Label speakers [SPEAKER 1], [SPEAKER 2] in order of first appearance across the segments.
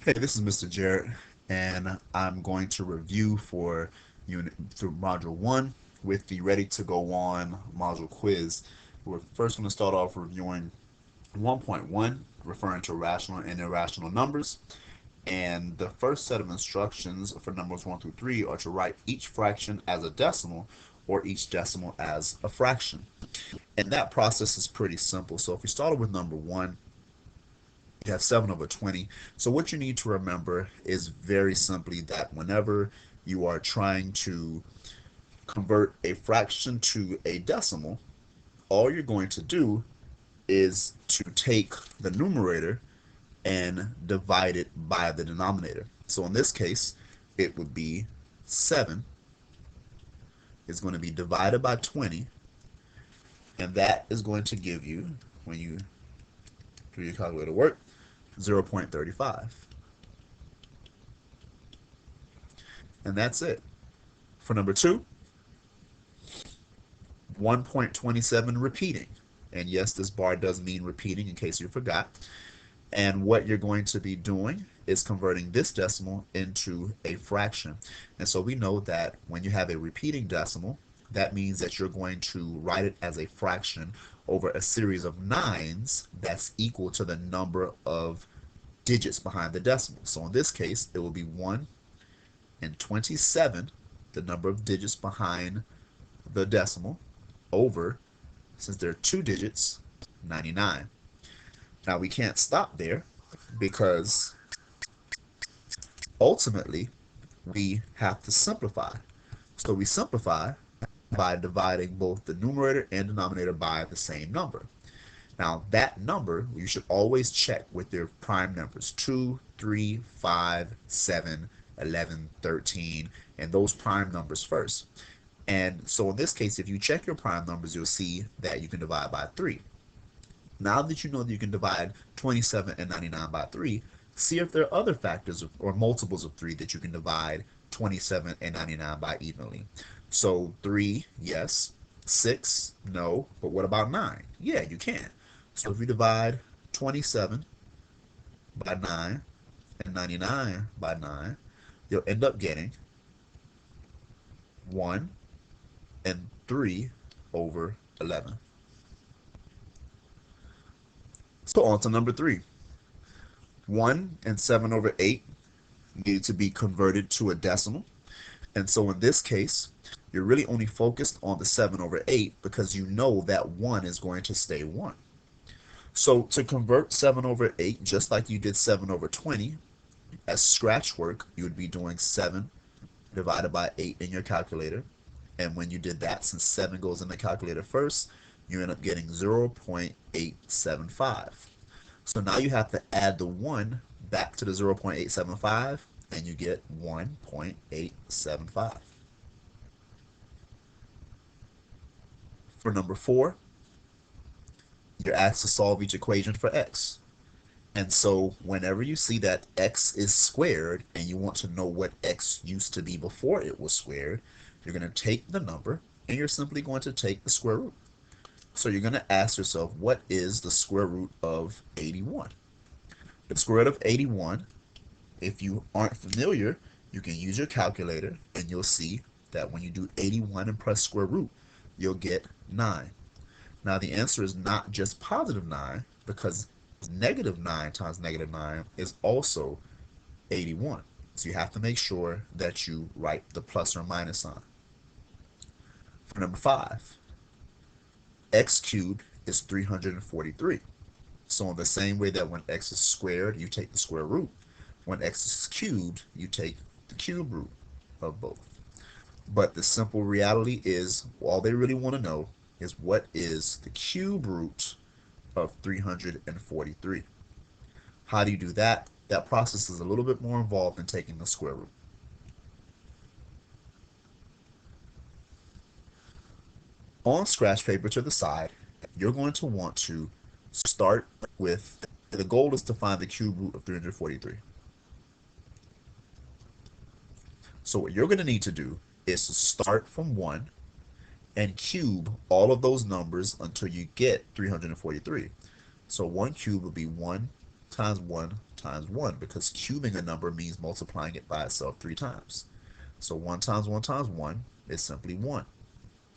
[SPEAKER 1] Hey, this is Mr. Jarrett, and I'm going to review for unit through Module 1 with the Ready to Go On module quiz. We're first going to start off reviewing 1.1, referring to rational and irrational numbers. And the first set of instructions for numbers 1 through 3 are to write each fraction as a decimal or each decimal as a fraction. And that process is pretty simple. So if we started with number 1, you have 7 over 20. So what you need to remember is very simply that whenever you are trying to convert a fraction to a decimal, all you're going to do is to take the numerator and divide it by the denominator. So in this case, it would be 7 is going to be divided by 20, and that is going to give you, when you do your calculator work, 0.35. And that's it. For number 2, 1.27 repeating. And yes, this bar does mean repeating in case you forgot. And what you're going to be doing is converting this decimal into a fraction. And so we know that when you have a repeating decimal, that means that you're going to write it as a fraction over a series of nines that's equal to the number of digits behind the decimal. So in this case, it will be 1 and 27, the number of digits behind the decimal, over, since there are 2 digits, 99. Now we can't stop there because ultimately we have to simplify. So we simplify by dividing both the numerator and denominator by the same number. Now that number you should always check with their prime numbers: 2, 3, 5, 7, 11, 13, and those prime numbers first. And so in this case, if you check your prime numbers, you'll see that you can divide by 3. Now that you know that you can divide 27 and 99 by 3, see if there are other factors or multiples of 3 that you can divide 27 and 99 by evenly. So 3, yes. 6, no. But what about 9? Yeah, you can. So if you divide 27 by 9 and 99 by 9, you'll end up getting 1 and 3 over 11. So on to number 3. 1 and 7 over 8 needed to be converted to a decimal. And so in this case, you're really only focused on the 7 over 8 because you know that 1 is going to stay 1. So to convert 7 over 8, just like you did 7 over 20, as scratch work, you would be doing 7 divided by 8 in your calculator. And when you did that, since 7 goes in the calculator first, you end up getting 0.875. So now you have to add the 1 back to the 0.875, and you get 1.875. For number 4, you're asked to solve each equation for x. And so whenever you see that x is squared and you want to know what x used to be before it was squared, you're going to take the number and you're simply going to take the square root. So you're going to ask yourself, what is the square root of 81? The square root of 81, if you aren't familiar, you can use your calculator and you'll see that when you do 81 and press square root, you'll get 9. Now the answer is not just positive 9, because negative 9 times negative 9 is also 81. So you have to make sure that you write the plus or minus sign. For number 5, x cubed is 343. So in the same way that when x is squared, you take the square root, when x is cubed, you take the cube root of both. But the simple reality is, all they really want to know is what is the cube root of 343. How do you do that? That process is a little bit more involved than taking the square root. On scratch paper to the side, you're going to want to start with, the goal is to find the cube root of 343. So what you're going to need to do is to start from 1 and cube all of those numbers until you get 343. So 1 cube would be 1 times 1 times 1, because cubing a number means multiplying it by itself 3 times. So 1 times 1 times 1 is simply 1.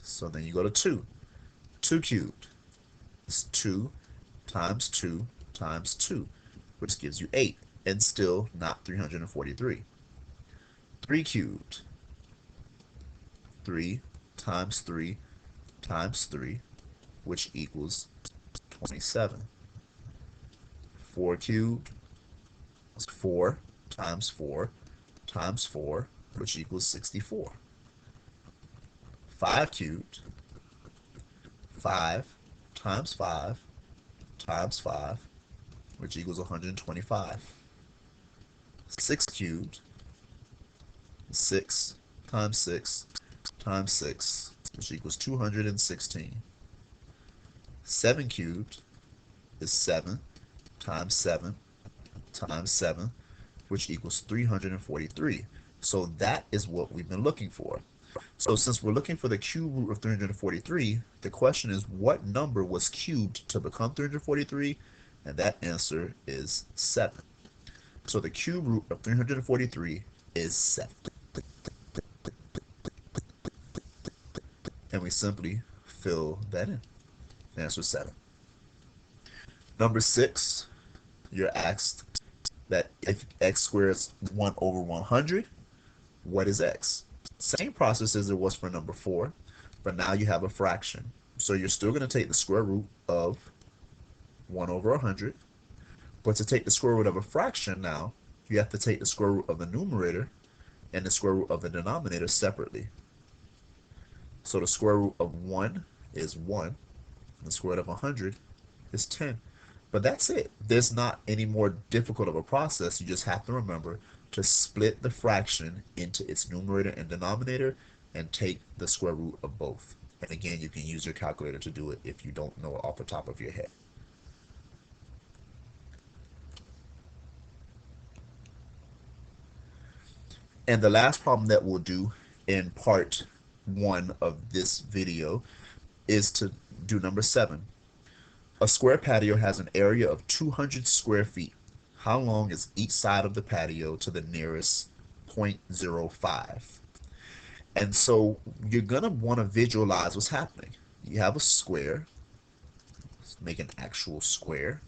[SPEAKER 1] So then you go to 2. 2 cubed is 2 times 2 times 2, which gives you 8, and still not 343. 3 cubed, 3 times 3 times 3, which equals 27. 4 cubed is 4 times 4 times 4, which equals 64. 5 cubed, 5 times 5 times 5, which equals 125. 6 cubed, 6 times 6 times 6, which equals 216. 7 cubed is 7 times 7 times 7, which equals 343. So that is what we've been looking for. So since we're looking for the cube root of 343, the question is, what number was cubed to become 343? And that answer is 7. So the cube root of 343 is 7. And we simply fill that in. The answer is 7. Number 6, you're asked that if x squared is 1 over 100, what is x? Same process as it was for number 4, but now you have a fraction. So you're still going to take the square root of 1 over 100, but to take the square root of a fraction now, you have to take the square root of the numerator and the square root of the denominator separately. So the square root of 1 is 1, and the square root of 100 is 10. But that's it. There's not any more difficult of a process. You just have to remember to split the fraction into its numerator and denominator and take the square root of both. And again, you can use your calculator to do it if you don't know it off the top of your head. And the last problem that we'll do in part 1 of this video is to do number 7. A square patio has an area of 200 square feet. How long is each side of the patio to the nearest 0.05? And so you're going to want to visualize what's happening. You have a square. Let's make an actual square.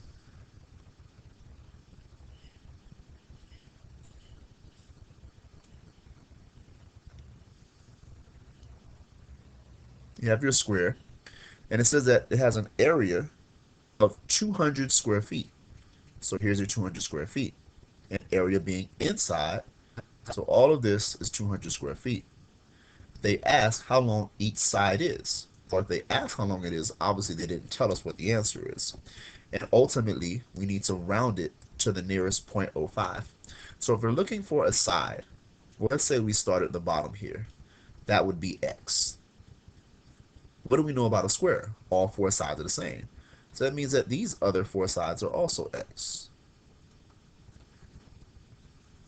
[SPEAKER 1] You have your square, and it says that it has an area of 200 square feet. So here's your 200 square feet, and area being inside. So all of this is 200 square feet. They ask how long each side is. Or if they ask how long it is, obviously they didn't tell us what the answer is. And ultimately, we need to round it to the nearest 0.05. So if we're looking for a side, well, let's say we start at the bottom here. That would be x. What do we know about a square? All 4 sides are the same. So that means that these other 4 sides are also x.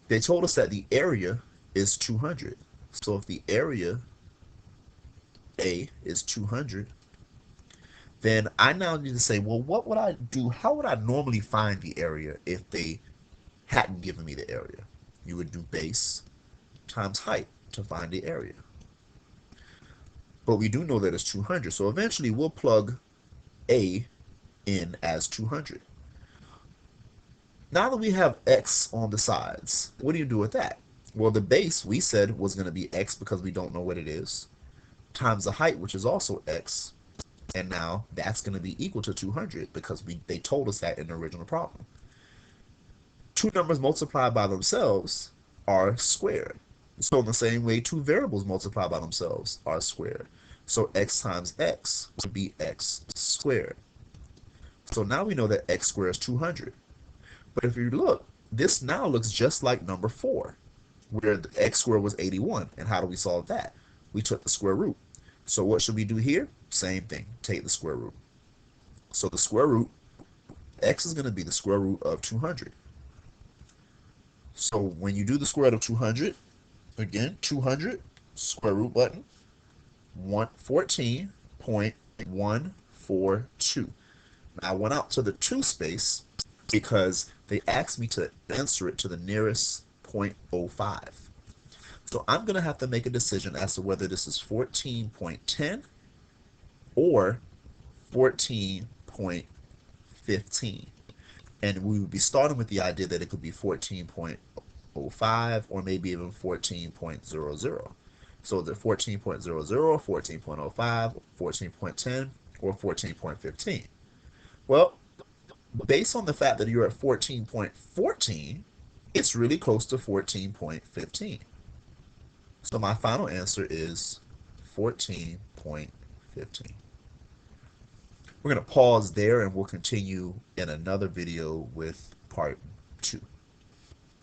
[SPEAKER 1] They told us that the area is 200. So if the area A is 200, then I now need to say, well, what would I do? How would I normally find the area if they hadn't given me the area? You would do base times height to find the area. But we do know that it's 200. So eventually we'll plug A in as 200. Now that we have x on the sides, what do you do with that? Well, the base we said was going to be x because we don't know what it is, times the height, which is also x, and now that's going to be equal to 200 because they told us that in the original problem. Two numbers multiplied by themselves are squared. So in the same way, two variables multiplied by themselves are squared. So x times x would be x squared. So now we know that x squared is 200. But if you look, this now looks just like number 4, where the x squared was 81. And how do we solve that? We took the square root. So what should we do here? Same thing, take the square root. So the square root, x is going to be the square root of 200. So when you do the square root of 200, again, 200, square root button, 114.142. Now I went out to the 2 space, because they asked me to answer it to the nearest 0.05. So I'm going to have to make a decision as to whether this is 14.10 or 14.15. And we would be starting with the idea that it could be 14.05 or maybe even 14.00. So the 14.00, 14.05, 14.10, or 14.15. Well, based on the fact that you're at 14.14, it's really close to 14.15. So my final answer is 14.15. We're going to pause there and we'll continue in another video with part 2.